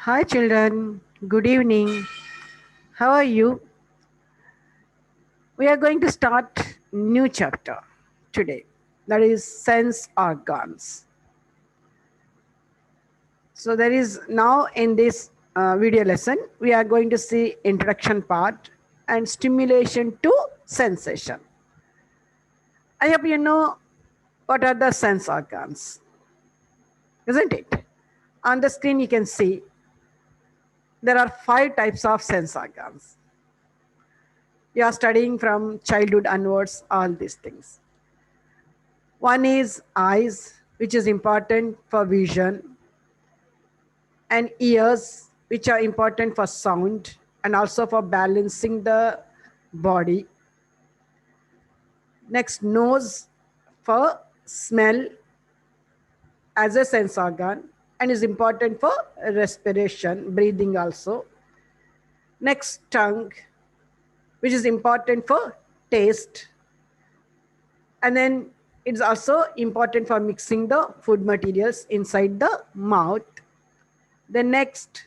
Hi children, good evening. How are you? We are going to start new chapter today. That is sense organs. So there is now in this video lesson we are going to see introduction part and stimulation to sensation. I hope you know what are the sense organs, isn't it? On the screen you can see there are 5 types of sense organs. You are studying from childhood onwards all these things. One is eyes, which is important for vision, and ears, which are important for sound and also for balancing the body. Next, nose for smell as a sense organ and is important for respiration, breathing also. Next, tongue, which is important for taste. And then it's also important for mixing the food materials inside the mouth. The next,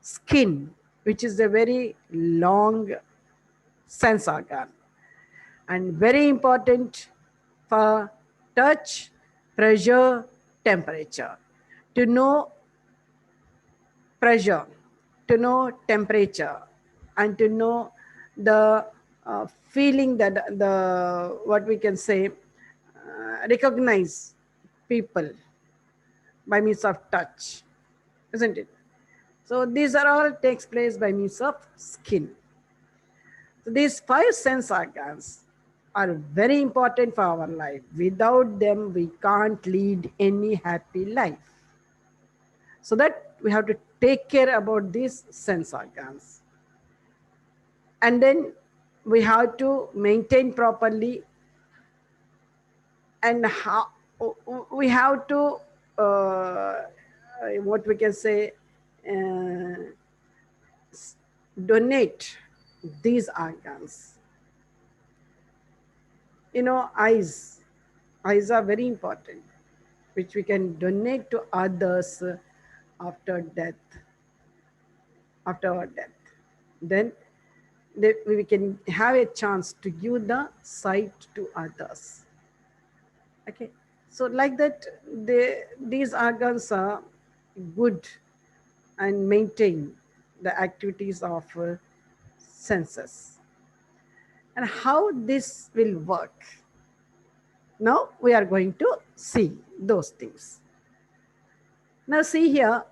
skin, which is a very long sense organ and very important for touch, pressure, temperature. To know pressure, to know temperature, and to know the feeling that the what we can say recognize people by means of touch, isn't it? So these are all takes place by means of skin. So these 5 sense organs are very important for our life. Without them, we can't lead any happy life. So that we have to take care about these sense organs. And then we have to maintain properly and how we have to what we can say uh, donate these organs. You know, eyes are very important, which we can donate to others after death, after our death. Then we can have a chance to give the sight to others. Okay, so like that, these organs are good and maintain the activities of senses. And how this will work, now we are going to see those things. Now see here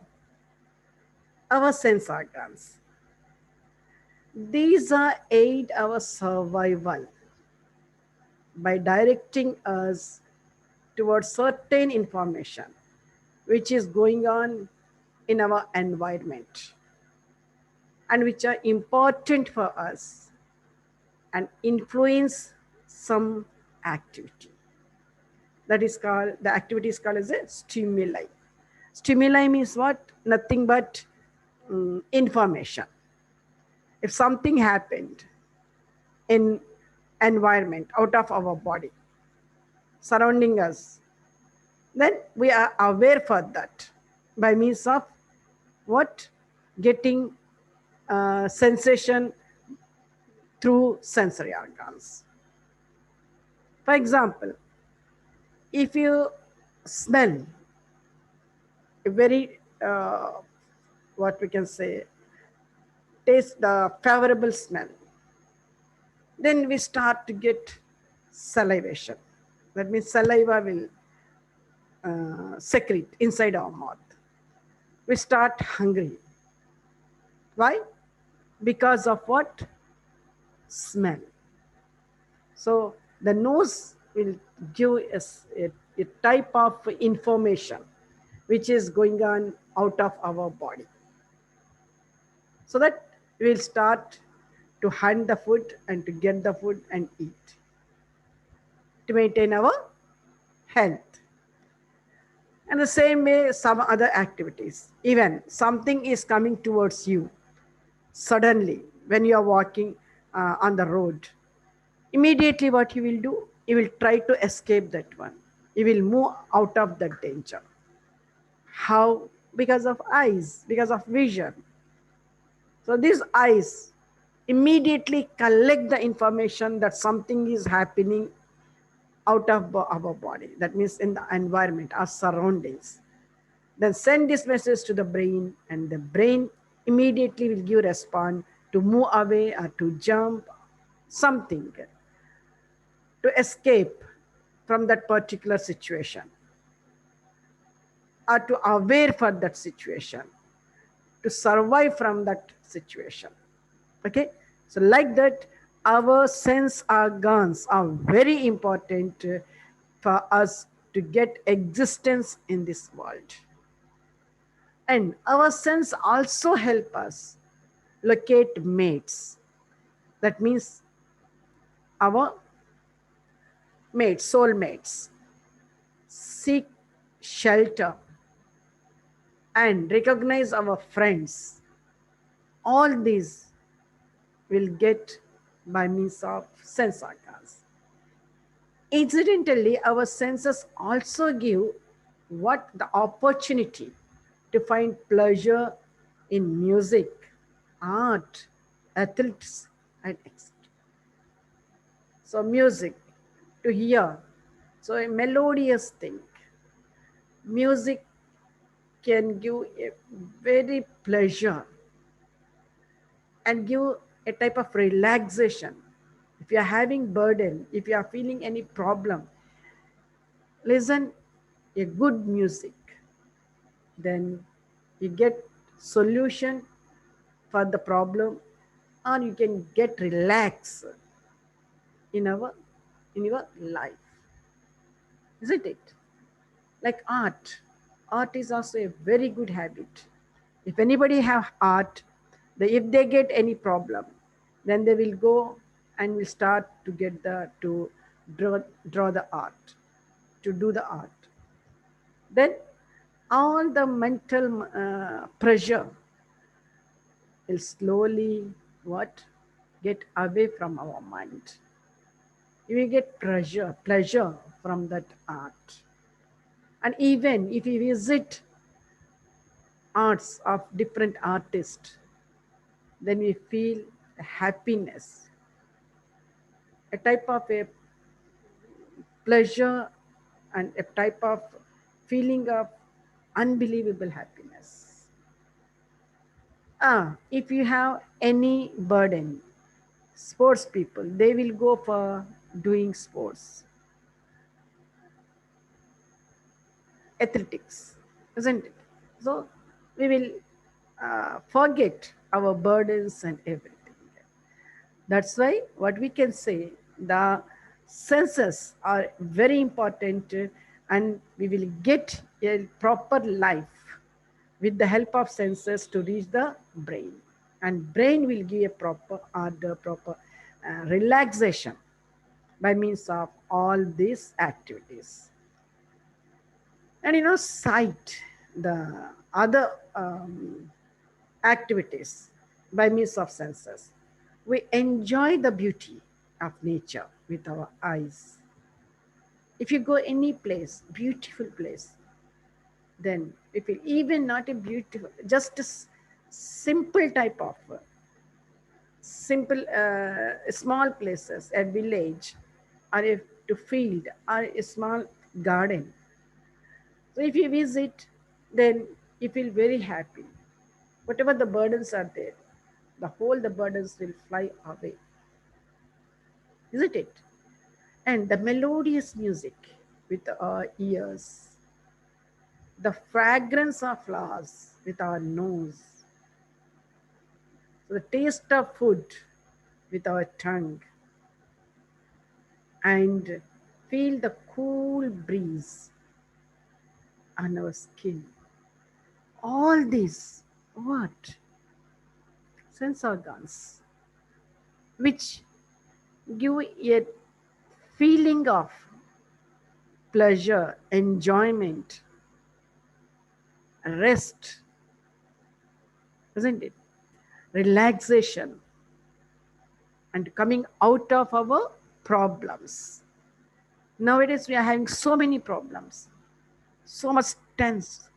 our sense organs. These are aid our survival by directing us towards certain information which is going on in our environment and which are important for us and influence some activity. That is called, the activity is called as a stimuli. Stimuli means what? Nothing but information. If something happened in environment out of our body surrounding us, then we are aware for that by means of what? Getting sensation through sensory organs. For example, if you smell a very what we can say taste the favorable smell, then we start to get salivation. That means saliva will secrete inside our mouth. We start hungry. Why? Because of what? Smell. So the nose will give us a type of information which is going on out of our body. So that we'll start to hunt the food and to get the food and eat to maintain our health. And the same way, some other activities. Even something is coming towards you suddenly when you are walking on the road. Immediately, what you will do? You will try to escape that one. You will move out of that danger. How because of eyes, because of vision. So these eyes immediately collect the information that something is happening out of our body. That means in the environment, our surroundings. Then send this message to the brain, and the brain immediately will give response to move away or to jump, something to escape from that particular situation or to aware for that situation, to survive from that situation. Okay, so like that, our sense organs are very important for us to get existence in this world. And our sense also help us locate mates. That means our mates, soulmates, seek shelter and recognize our friends. All these will get by means of sense organs. Incidentally, our senses also give what the opportunity to find pleasure in music, art, athletics, and etc. So music, to hear, so a melodious thing. Music can give a very pleasure and give a type of relaxation. If you are having burden, if you are feeling any problem, listen a good music, then you get solution for the problem, or you can get relaxed in our in your life, isn't it? Like art is also a very good habit. If anybody have art, if they get any problem, then they will go and will start to get to draw the art, to do the art. Then all the mental pressure will slowly what get away from our mind. You will get pleasure from that art. And even if you visit arts of different artists, then we feel happiness, a type of a pleasure and a type of feeling of unbelievable happiness. If you have any burden, sports people, they will go for doing sports, athletics, isn't it? So we will forget our burdens and everything. That's why what we can say, the senses are very important, and we will get a proper life with the help of senses to reach the brain. And brain will give a proper order, proper relaxation by means of all these activities. And sight, the other activities by means of senses. We enjoy the beauty of nature with our eyes. If you go any place, beautiful place, then if it even not a beautiful, just a simple type of simple small places, a village, or a to field, or a small garden. So if you visit, then you feel very happy. Whatever the burdens are there, the burdens will fly away, isn't it? And the melodious music with our ears, the fragrance of flowers with our nose, the taste of food with our tongue, and feel the cool breeze on our skin. All these, what? Sense organs, which give a feeling of pleasure, enjoyment, rest, isn't it? Relaxation, and coming out of our problems. Nowadays, we are having so many problems, so much tense.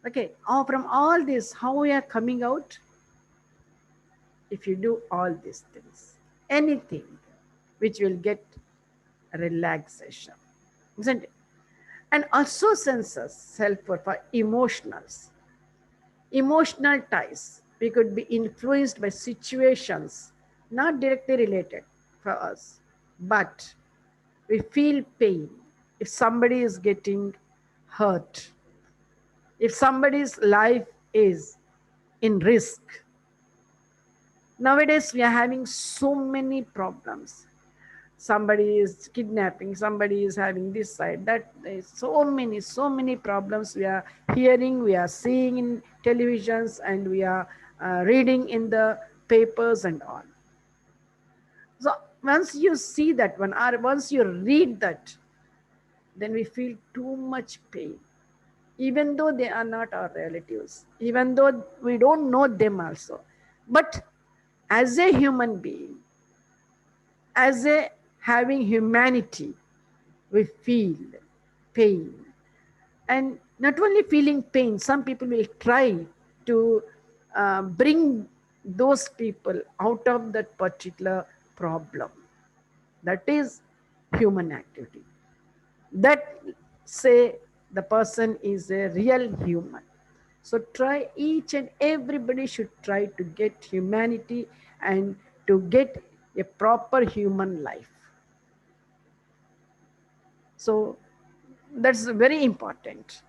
Okay, from all this, how we are coming out? If you do all these things, anything which will get relaxation, isn't it? And also senses help for emotionals, emotional ties. We could be influenced by situations not directly related for us, but we feel pain if somebody is getting hurt, if somebody's life is in risk. Nowadays, we are having so many problems. Somebody is kidnapping, somebody is having this side, that. There's so many problems we are hearing, we are seeing in televisions, and we are reading in the papers and all. So once you see that one, or once you read that, then we feel too much pain, even though they are not our relatives, even though we don't know them also. But as a human being, as a having humanity, we feel pain. And not only feeling pain, some people will try to bring those people out of that particular problem. That is human activity. That say the person is a real human. So try, each and everybody should try to get humanity and to get a proper human life. So that's very important.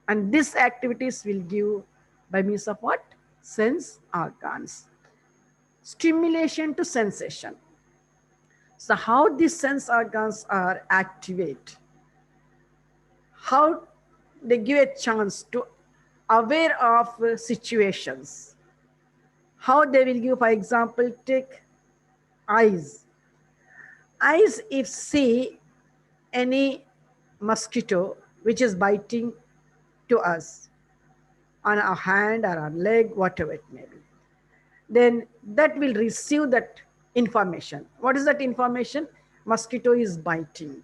And these activities will give by means of what? Sense organs. Stimulation to sensation. So how these sense organs are activate, how they give a chance to aware of situations, how they will give, for example, take eyes. Eyes, if see any mosquito which is biting to us on our hand or our leg, whatever it may be, then that will receive that information. What is that information? Mosquito is biting.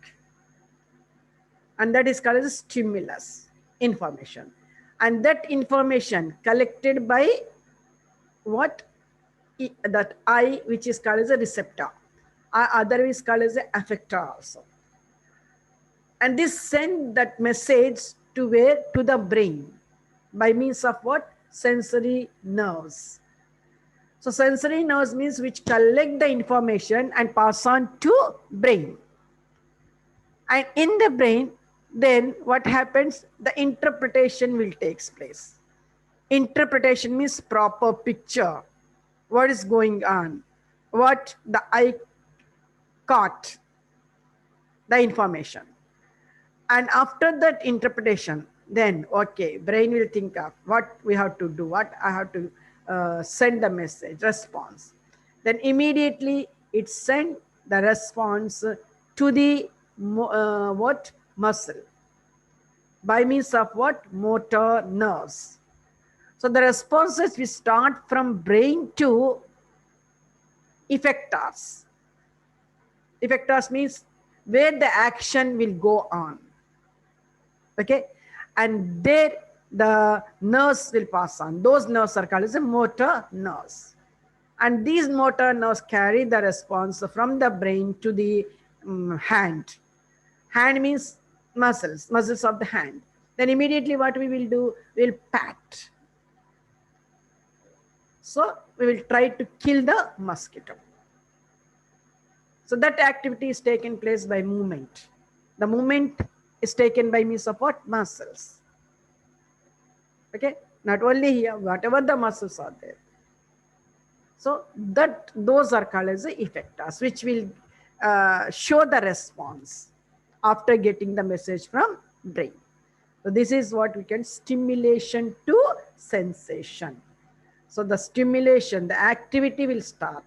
And that is called as stimulus information. And that information collected by what? That eye, which is called as a receptor, or otherwise called as an effector also. And this send that message to where? To the brain by means of what? Sensory nerves. So sensory nerves means which collect the information and pass on to brain. And in the brain, then what happens? The interpretation will take place. Interpretation means proper picture. What is going on? What the eye caught, the information. And after that interpretation, then, okay, brain will think of what we have to do, what I have to send the message, response. Then immediately it send the response to the what? Muscle. By means of what? Motor nerves. So the responses will start from brain to effectors. Effectors means where the action will go on. Okay, and there the nerves will pass on. Those nerves are called as the motor nerves, and these motor nerves carry the response from the brain to the hand. Hand means muscles, muscles of the hand. Then immediately what we will do? We'll pat. So we will try to kill the mosquito. So that activity is taken place by movement. The movement is taken by means of what? Muscles. Okay, not only here, whatever the muscles are there. So that those are called as the effectors, which will show the response after getting the message from brain. So this is what we can stimulation to sensation. So the stimulation, the activity will start,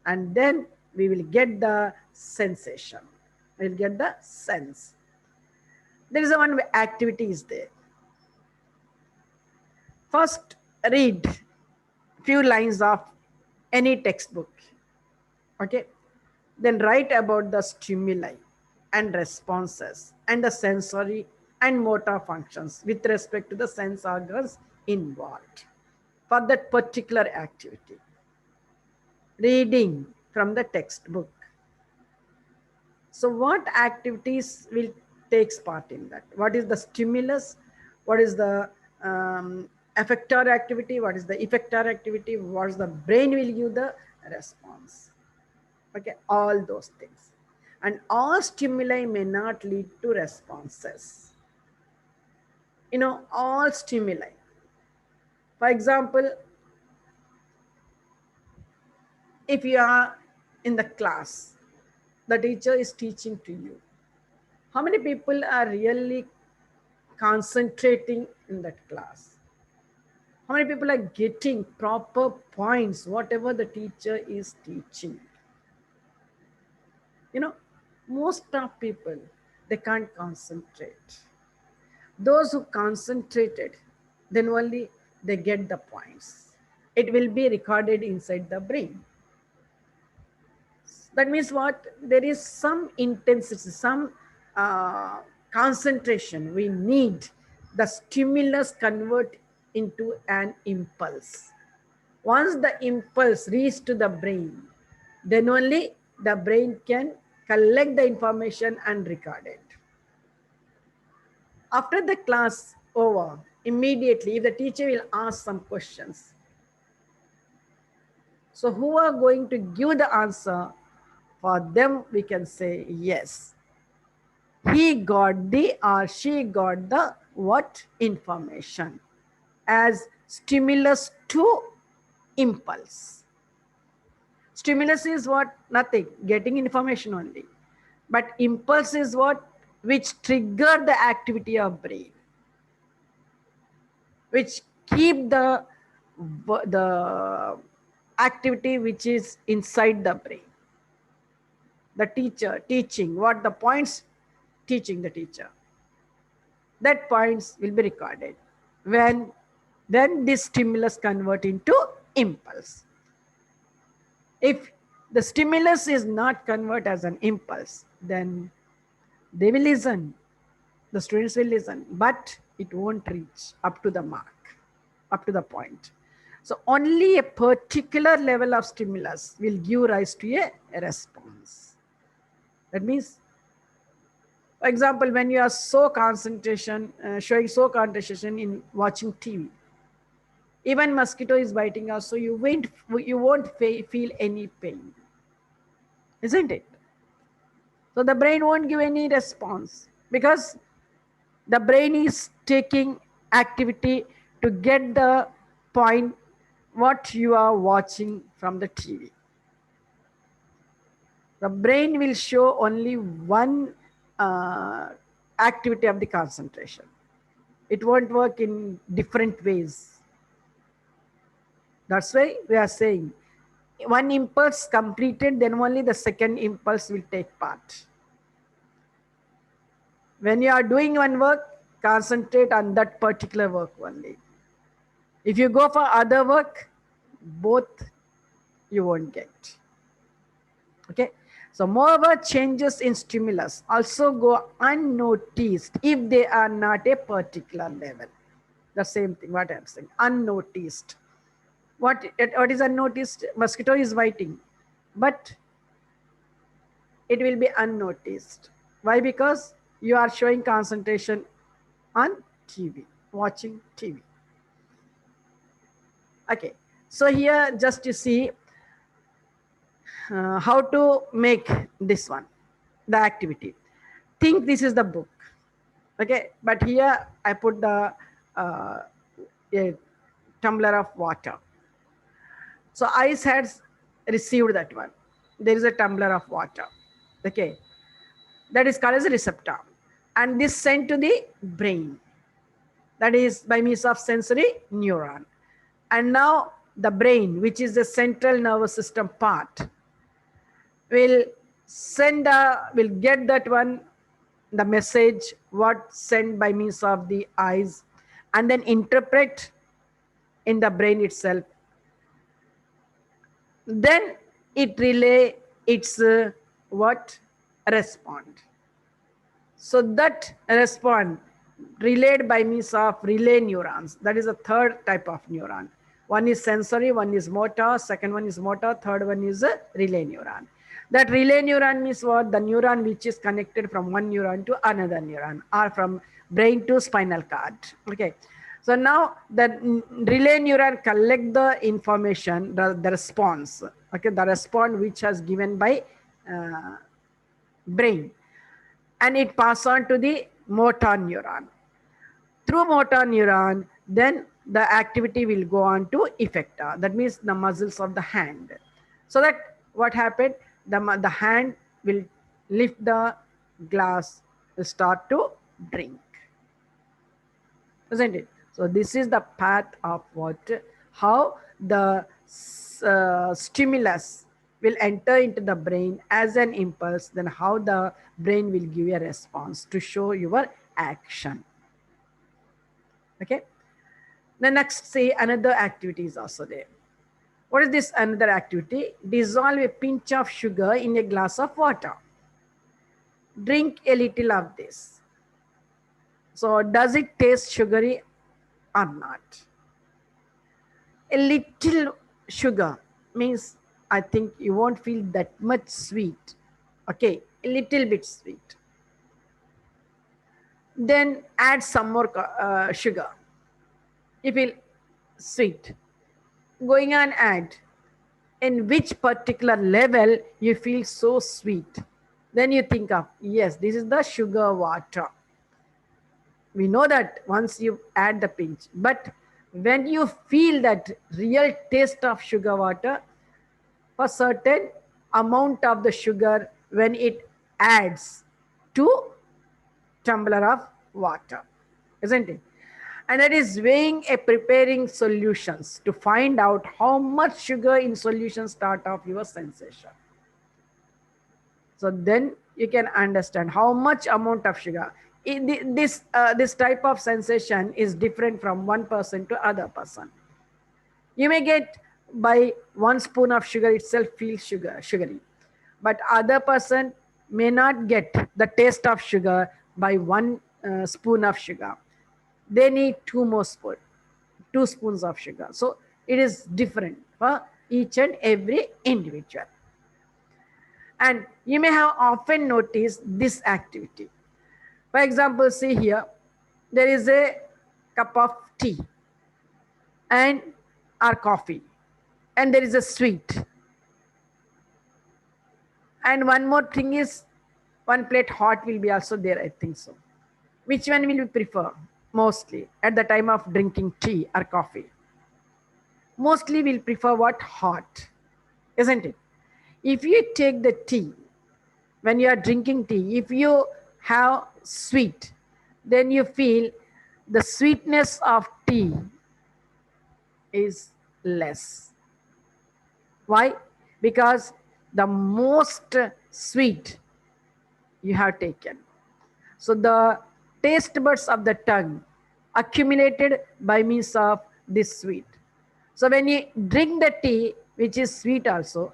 and then we will get the sensation. We'll get the sense. There is one activity is there. First, read few lines of any textbook. Okay. Then write about the stimuli and responses and the sensory and motor functions with respect to the sense organs involved for that particular activity. Reading from the textbook. So what activities will takes part in that? What is the stimulus? What is the effector activity? What is the effector activity? What is the brain will give the response? Okay, all those things. And all stimuli may not lead to responses. You know, all stimuli. For example, if you are in the class, the teacher is teaching to you. How many people are really concentrating in that class? How many people are getting proper points, whatever the teacher is teaching? You know, most of people, they can't concentrate. Those who concentrated, then only they get the points. It will be recorded inside the brain. That means what? There is some intensity, some concentration. We need the stimulus convert into an impulse. Once the impulse reaches to the brain, then only the brain can collect the information and record it. After the class over, immediately, if the teacher will ask some questions, so who are going to give the answer? For them, we can say yes. He got the or she got the what information as stimulus to impulse. Stimulus is what? Nothing, getting information only. But impulse is what? Which trigger the activity of brain, which keep the activity which is inside the brain. The teacher teaching, what the points teaching the teacher. That points will be recorded when then this stimulus convert into impulse. If the stimulus is not convert as an impulse, then they will listen. The students will listen, but it won't reach up to the mark, up to the point. So only a particular level of stimulus will give rise to a response. That means, for example, when you are so concentration, showing so concentration in watching TV, even mosquito is biting us, so you won't feel any pain, isn't it? So the brain won't give any response because the brain is taking activity to get the point what you are watching from the TV. The brain will show only one activity of the concentration. It won't work in different ways. That's why we are saying one impulse completed, then only the second impulse will take part. When you are doing one work, concentrate on that particular work only. If you go for other work, both you won't get. Okay. So moreover, changes in stimulus also go unnoticed if they are not a particular level. The same thing what I'm saying, unnoticed. What is unnoticed? Mosquito is biting, but it will be unnoticed. Why? Because you are showing concentration on TV, watching TV. Okay. So here just to see how to make this one, the activity. Think this is the book. Okay. But here I put the a tumbler of water. So eyes has received that one. There is a tumbler of water. Okay. That is called as a receptor. And this sent to the brain. That is by means of sensory neuron. And now the brain, which is the central nervous system part, will get that one, the message what sent by means of the eyes, and then interpret in the brain itself. Then it relay its what? Respond. So that respond relayed by means of relay neurons. That is a third type of neuron. One is sensory, one is motor, second one is motor, third one is a relay neuron. That relay neuron means what? The neuron which is connected from one neuron to another neuron, or from brain to spinal cord. Okay. So now the relay neuron collect the information, the response. Okay, the response which has given by brain, and it pass on to the motor neuron. Through motor neuron, then the activity will go on to effector. That means the muscles of the hand. So that what happened? The hand will lift the glass, will start to drink. Isn't it? So this is the path of what, how the stimulus will enter into the brain as an impulse, then how the brain will give a response to show your action. Okay. The next, say, another activity is also there. What is this another activity? Dissolve a pinch of sugar in a glass of water. Drink a little of this. So does it taste sugary or not? A little sugar means I think you won't feel that much sweet. Okay, a little bit sweet. Then add some more sugar. You feel sweet. Going on, add. In which particular level you feel so sweet. Then you think of, yes, this is the sugar water. We know that once you add the pinch, but when you feel that real taste of sugar water, for certain amount of the sugar when it adds to tumbler of water, isn't it? And that is weighing a preparing solutions to find out how much sugar in solution start off your sensation. So then you can understand how much amount of sugar. This type of sensation is different from one person to other person. You may get by 1 spoon of sugar itself feel sugary, but other person may not get the taste of sugar by 1 spoon of sugar. They need 2 more spoons, 2 spoons of sugar. So it is different for each and every individual. And you may have often noticed this activity. For example, see here, there is a cup of tea and or coffee, and there is a sweet. And one more thing is, one plate hot will be also there, I think so. Which one will you prefer mostly at the time of drinking tea or coffee? Mostly we'll prefer what? Hot, isn't it? If you take the tea, when you are drinking tea, if you have sweet, then you feel the sweetness of tea is less. Why? Because the most sweet you have taken. So the taste buds of the tongue accumulated by means of this sweet. So when you drink the tea, which is sweet also,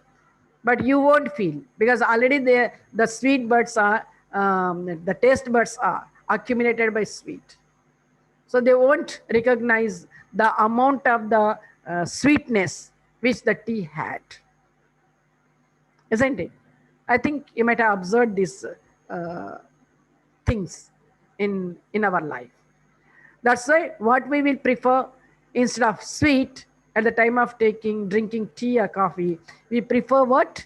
but you won't feel, because already the sweet buds are, the taste buds are accumulated by sweet. So they won't recognize the amount of the sweetness which the tea had. Isn't it? I think you might have observed these things in our life. That's why what we will prefer, instead of sweet at the time of drinking tea or coffee, we prefer what?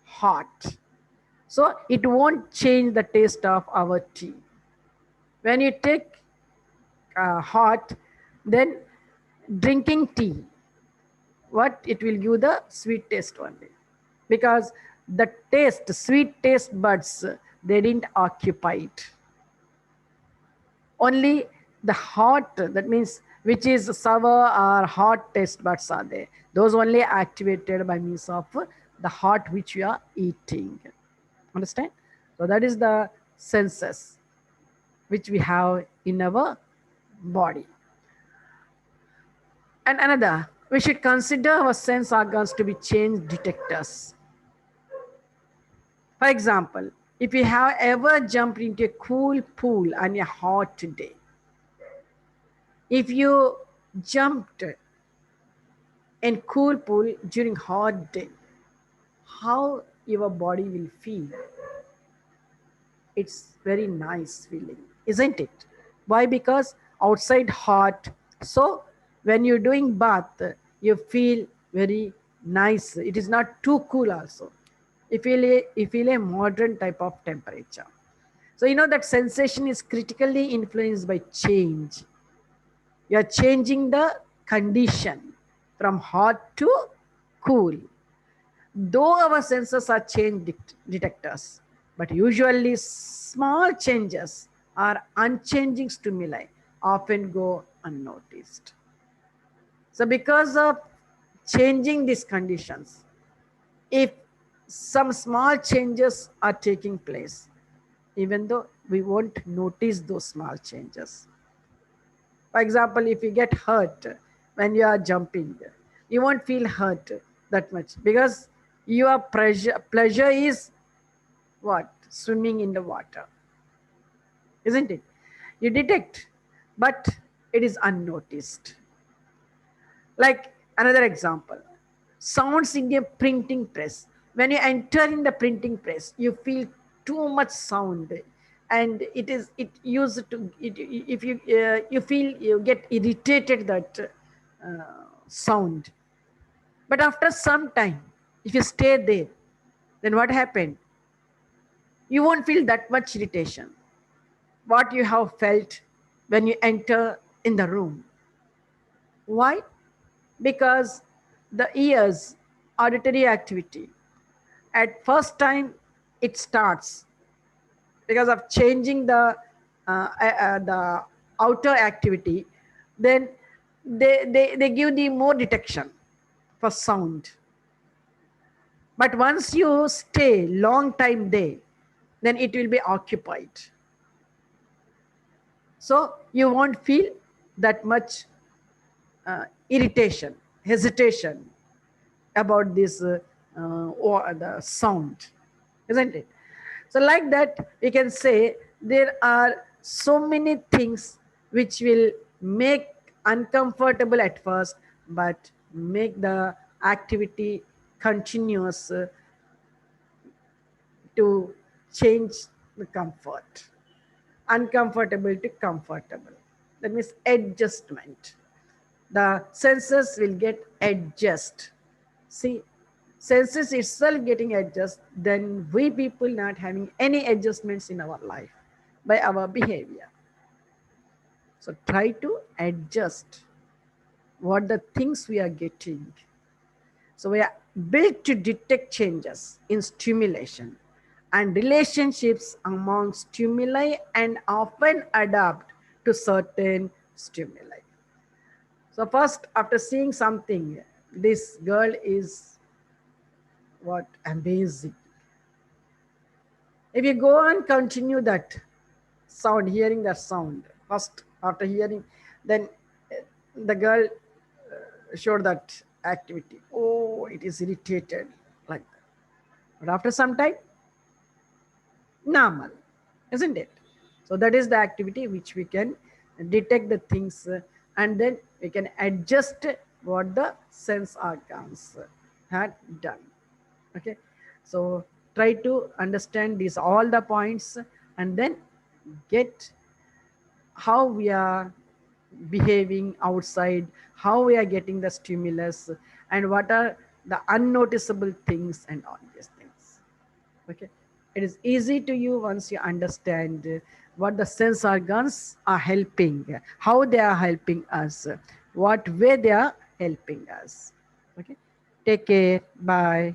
Hot. So it won't change the taste of our tea. When you take hot, then drinking tea, what it will give the sweet taste only, because the taste, sweet taste buds, they didn't occupy it. Only the hot, that means which is sour or hot taste buds are there. Those only activated by means of the hot which you are eating. Understand? So that is the senses which we have in our body. And another, we should consider our sense organs to be change detectors. For example, if you have ever jumped into a cool pool on a hot day, If you jumped in cool pool during hot day, how your body will feel? It's very nice feeling, isn't it? Why? Because outside hot, so when you're doing bath, you feel very nice. It is not too cool also. You feel a modern type of temperature. So you know that sensation is critically influenced by change. You are changing the condition from hot to cool. Though our senses are change detectors, but usually small changes or unchanging stimuli often go unnoticed. So, because of changing these conditions, if some small changes are taking place, even though we won't notice those small changes. For example, if you get hurt when you are jumping, you won't feel hurt that much because your pleasure is what? Swimming in the water, isn't it? You detect, but it is unnoticed. Like another example, sounds in the printing press. When you enter in the printing press, you feel too much sound, and it used to it, if you feel you get irritated that sound. But after some time, if you stay there, then what happened? You won't feel that much irritation. What you have felt when you enter in the room. Why? Because the ears, auditory activity, at first time it starts because of changing the outer activity, then they give the more detection for sound. But once you stay long time there, then it will be occupied. So you won't feel that much irritation, hesitation about this or the sound, isn't it? So like that, we can say there are so many things which will make uncomfortable at first, but make the activity continuous to change the comfort. Uncomfortable to comfortable. That means adjustment. The senses will get adjust. See, senses itself getting adjust, then we people not having any adjustments in our life by our behavior. So try to adjust what the things we are getting. So we are built to detect changes in stimulation and relationships among stimuli and often adapt to certain stimuli. So first, after seeing something, this girl is what? Amazing. If you go and continue that sound, hearing that sound, first after hearing, then the girl showed that activity. Oh, it is irritated like that. But after some time, normal, isn't it? So that is the activity which we can detect the things and then we can adjust what the sense organs had done. Okay, so try to understand these all the points and then get how we are behaving outside, how we are getting the stimulus, and what are the unnoticeable things and all these things. Okay, it is easy to you once you understand what the sense organs are helping, how they are helping us, what way they are helping us. Okay, take care. Bye.